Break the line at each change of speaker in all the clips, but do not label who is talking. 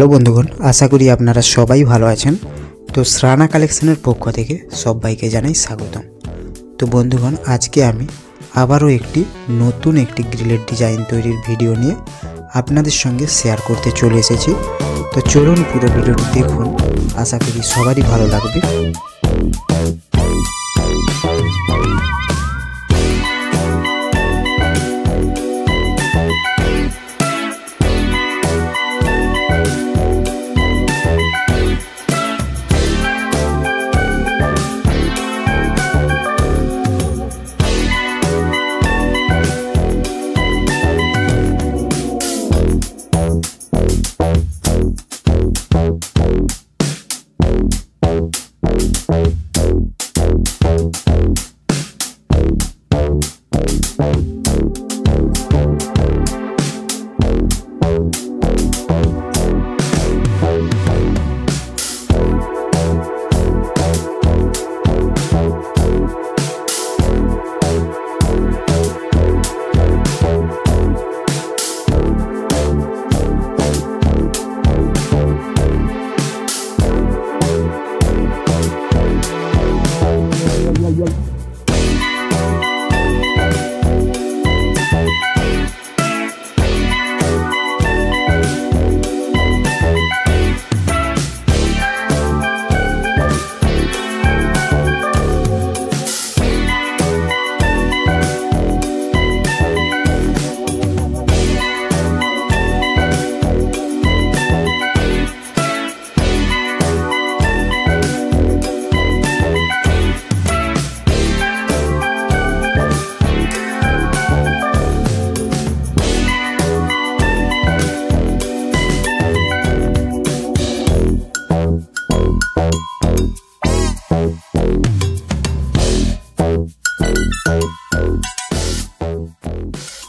Hello বন্ধুগণ, আশা করি আপনারা সবাই ভালো আছেন। তো শ্রানা কালেকশনের পক্ষ থেকে সবাইকে জানাই স্বাগতম। তো বন্ধুগণ, আজকে আমি আবারও নতুন একটি গ্রিলের ডিজাইন তৈরির ভিডিও নিয়ে আপনাদের সঙ্গে শেয়ার করতে চলে এসেছি। তো চলুন পুরো ভিডিওটি দেখুন, আশা করি সবারই ভালো লাগবে।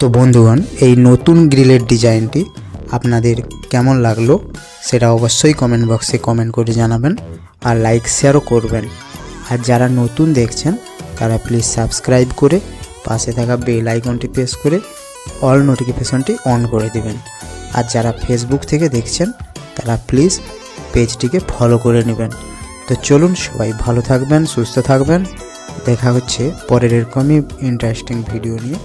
তো বন্ধুগণ, এই নতুন গ্রিলের ডিজাইনটি আপনাদের কেমন লাগলো সেটা অবশ্যই কমেন্ট বক্সে কমেন্ট করে জানাবেন, আর লাইক শেয়ারও করবেন। আর যারা নতুন দেখছেন তারা প্লিজ সাবস্ক্রাইব করে পাশে থাকা বেল আইকনটি প্রেস করে অল নোটিফিকেশনটি অন করে দিবেন। আর যারা ফেসবুক থেকে দেখছেন তারা প্লিজ পেজটিকে ফলো করে নেবেন। তো চলুন, সবাই ভালো থাকবেন, সুস্থ থাকবেন। দেখা হচ্ছে পরের এরকমই ইন্টারেস্টিং ভিডিও নিয়ে।